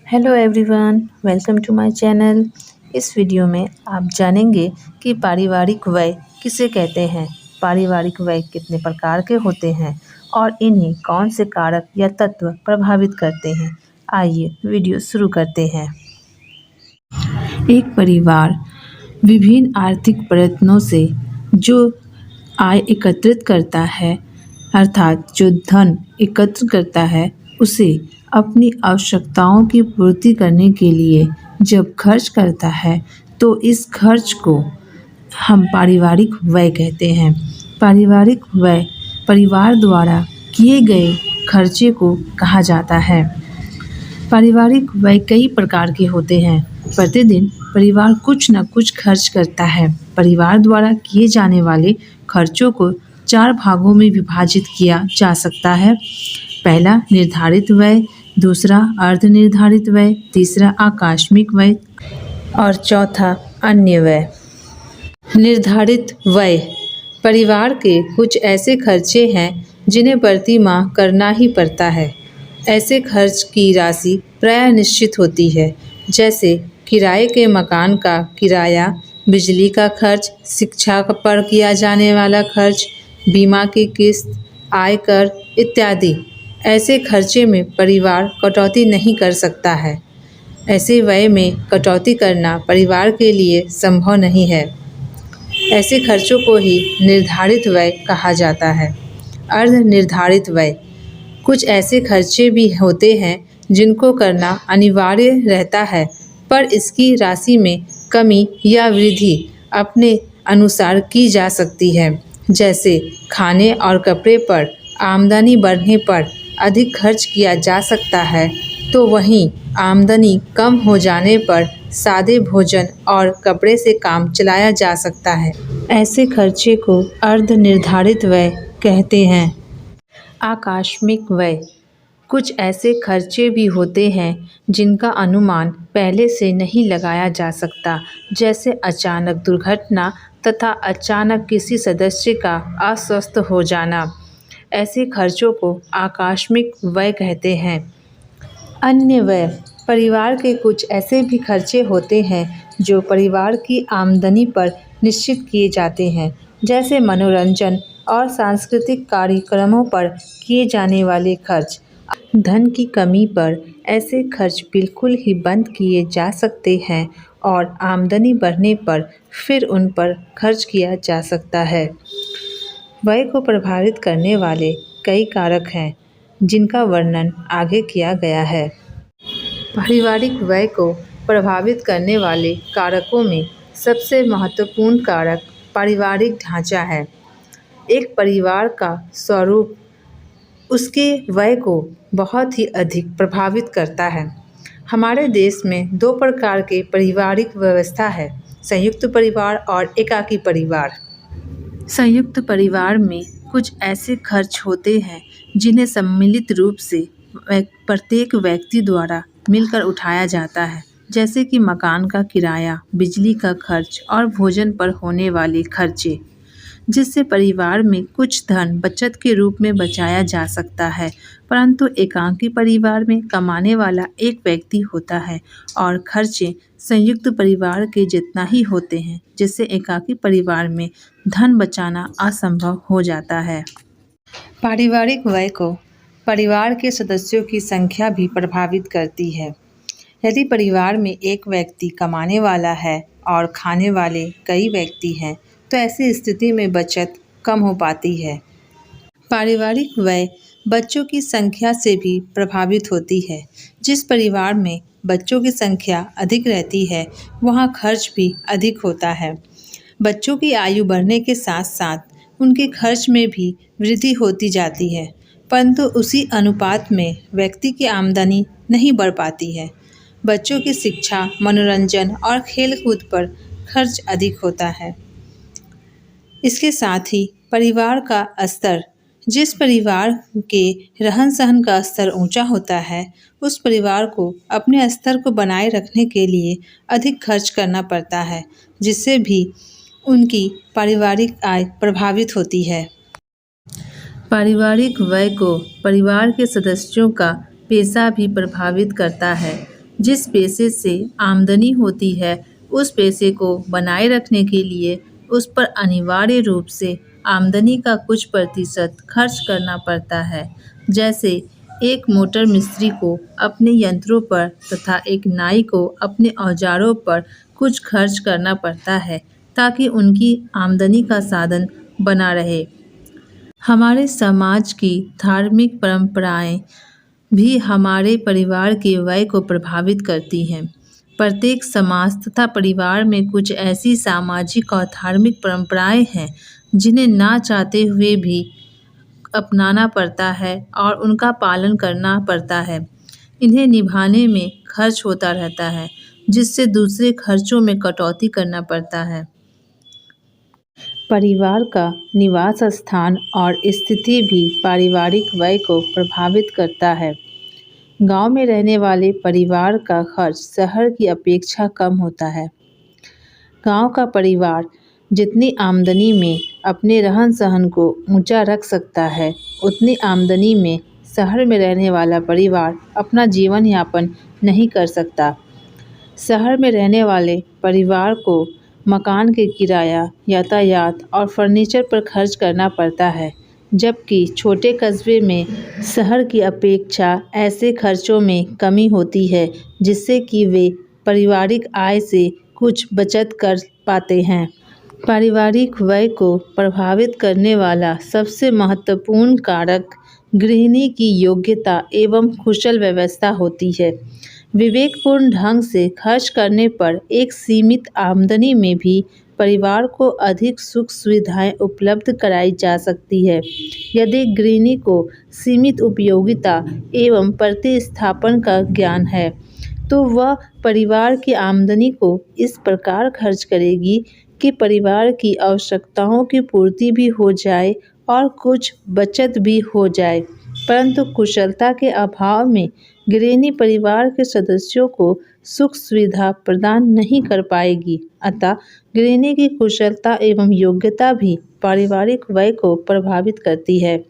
Hello everyone, welcome to my channel. इस video में आप जानेंगे कि पारिवारिक व्यय किसे कहते हैं, पारिवारिक व्यय कितने प्रकार के होते हैं और इन्हें कौन से कारक या तत्व प्रभावित करते हैं। आइए वीडियो शुरू करते हैं। एक परिवार विभिन्न आर्थिक प्रयत्नों से जो आय एकत्रित करता है, अर्थात जो धन एकत्र करता है, उसे अपनी आवश्यकताओं की पूर्ति करने के लिए जब खर्च करता है तो इस खर्च को हम पारिवारिक व्यय कहते हैं। पारिवारिक व्यय परिवार द्वारा किए गए खर्चे को कहा जाता है। पारिवारिक व्यय कई प्रकार के होते हैं। प्रतिदिन परिवार कुछ न कुछ खर्च करता है। परिवार द्वारा किए जाने वाले खर्चों को 4 भागों में विभाजित किया जा सकता है। पहला निर्धारित व्यय, दूसरा अर्ध निर्धारित व्यय, तीसरा आकस्मिक व्यय और चौथा अन्य व्यय। निर्धारित व्यय परिवार के कुछ ऐसे खर्चे हैं जिन्हें प्रति माह करना ही पड़ता है। ऐसे खर्च की राशि प्रायः निश्चित होती है, जैसे किराए के मकान का किराया, बिजली का खर्च, शिक्षा पर किया जाने वाला खर्च, बीमा की किस्त, आयकर इत्यादि। ऐसे खर्चे में परिवार कटौती नहीं कर सकता है। ऐसे व्यय में कटौती करना परिवार के लिए संभव नहीं है। ऐसे खर्चों को ही निर्धारित व्यय कहा जाता है। अर्ध निर्धारित व्यय कुछ ऐसे खर्चे भी होते हैं जिनको करना अनिवार्य रहता है, पर इसकी राशि में कमी या वृद्धि अपने अनुसार की जा सकती है। जैसे खाने और कपड़े पर आमदनी बढ़ने पर अधिक खर्च किया जा सकता है, तो वहीं आमदनी कम हो जाने पर सादे भोजन और कपड़े से काम चलाया जा सकता है। ऐसे खर्चे को अर्ध निर्धारित व्यय कहते हैं। आकस्मिक व्यय कुछ ऐसे खर्चे भी होते हैं जिनका अनुमान पहले से नहीं लगाया जा सकता, जैसे अचानक दुर्घटना तथा अचानक किसी सदस्य का अस्वस्थ हो जाना। ऐसे खर्चों को आकस्मिक व्यय कहते हैं। अन्य व्यय परिवार के कुछ ऐसे भी खर्चे होते हैं जो परिवार की आमदनी पर निश्चित किए जाते हैं, जैसे मनोरंजन और सांस्कृतिक कार्यक्रमों पर किए जाने वाले खर्च। धन की कमी पर ऐसे खर्च बिल्कुल ही बंद किए जा सकते हैं और आमदनी बढ़ने पर फिर उन पर खर्च किया जा सकता है। व्यय को प्रभावित करने वाले कई कारक हैं जिनका वर्णन आगे किया गया है। पारिवारिक व्यय को प्रभावित करने वाले कारकों में सबसे महत्वपूर्ण कारक पारिवारिक ढांचा है। एक परिवार का स्वरूप उसके व्यय को बहुत ही अधिक प्रभावित करता है। हमारे देश में 2 प्रकार के पारिवारिक व्यवस्था है, संयुक्त परिवार और एकाकी परिवार। संयुक्त परिवार में कुछ ऐसे खर्च होते हैं जिन्हें सम्मिलित रूप से प्रत्येक व्यक्ति द्वारा मिलकर उठाया जाता है, जैसे कि मकान का किराया, बिजली का खर्च और भोजन पर होने वाले खर्चे, जिससे परिवार में कुछ धन बचत के रूप में बचाया जा सकता है। परंतु एकाकी परिवार में कमाने वाला एक व्यक्ति होता है और खर्चे संयुक्त परिवार के जितना ही होते हैं, जिससे एकाकी परिवार में धन बचाना असंभव हो जाता है। पारिवारिक व्यय को परिवार के सदस्यों की संख्या भी प्रभावित करती है। यदि परिवार में एक व्यक्ति कमाने वाला है और खाने वाले कई व्यक्ति हैं, तो ऐसी स्थिति में बचत कम हो पाती है। पारिवारिक व्यय बच्चों की संख्या से भी प्रभावित होती है। जिस परिवार में बच्चों की संख्या अधिक रहती है, वहाँ खर्च भी अधिक होता है। बच्चों की आयु बढ़ने के साथ साथ उनके खर्च में भी वृद्धि होती जाती है, परंतु उसी अनुपात में व्यक्ति की आमदनी नहीं बढ़ पाती है। बच्चों की शिक्षा, मनोरंजन और खेलकूद पर खर्च अधिक होता है। इसके साथ ही परिवार का स्तर, जिस परिवार के रहन सहन का स्तर ऊंचा होता है, उस परिवार को अपने स्तर को बनाए रखने के लिए अधिक खर्च करना पड़ता है, जिससे भी उनकी पारिवारिक आय प्रभावित होती है। पारिवारिक व्यय को परिवार के सदस्यों का पेशा भी प्रभावित करता है। जिस पैसे से आमदनी होती है उस पैसे को बनाए रखने के लिए उस पर अनिवार्य रूप से आमदनी का कुछ प्रतिशत खर्च करना पड़ता है। जैसे एक मोटर मिस्त्री को अपने यंत्रों पर तथा एक नाई को अपने औजारों पर कुछ खर्च करना पड़ता है ताकि उनकी आमदनी का साधन बना रहे। हमारे समाज की धार्मिक परंपराएं भी हमारे परिवार के व्यय को प्रभावित करती हैं। प्रत्येक समाज तथा परिवार में कुछ ऐसी सामाजिक और धार्मिक परंपराएं हैं जिन्हें ना चाहते हुए भी अपनाना पड़ता है और उनका पालन करना पड़ता है। इन्हें निभाने में खर्च होता रहता है, जिससे दूसरे खर्चों में कटौती करना पड़ता है। परिवार का निवास स्थान और स्थिति भी पारिवारिक व्यय को प्रभावित करता है। गांव में रहने वाले परिवार का खर्च शहर की अपेक्षा कम होता है। गांव का परिवार जितनी आमदनी में अपने रहन-सहन को ऊंचा रख सकता है, उतनी आमदनी में शहर में रहने वाला परिवार अपना जीवन यापन नहीं कर सकता। शहर में रहने वाले परिवार को मकान के किराया, यातायात और फर्नीचर पर खर्च करना पड़ता है, जबकि छोटे कस्बे में शहर की अपेक्षा ऐसे खर्चों में कमी होती है, जिससे कि वे पारिवारिक आय से कुछ बचत कर पाते हैं। पारिवारिक व्यय को प्रभावित करने वाला सबसे महत्वपूर्ण कारक गृहिणी की योग्यता एवं कुशल व्यवस्था होती है। विवेकपूर्ण ढंग से खर्च करने पर एक सीमित आमदनी में भी परिवार को अधिक सुख सुविधाएं उपलब्ध कराई जा सकती है। यदि गृहिणी को सीमित उपयोगिता एवं प्रतिस्थापन का ज्ञान है, तो वह परिवार की आमदनी को इस प्रकार खर्च करेगी कि परिवार की आवश्यकताओं की पूर्ति भी हो जाए और कुछ बचत भी हो जाए। परंतु कुशलता के अभाव में गृहिणी परिवार के सदस्यों को सुख सुविधा प्रदान नहीं कर पाएगी। अतः गृहिणी की कुशलता एवं योग्यता भी पारिवारिक व्यय को प्रभावित करती है।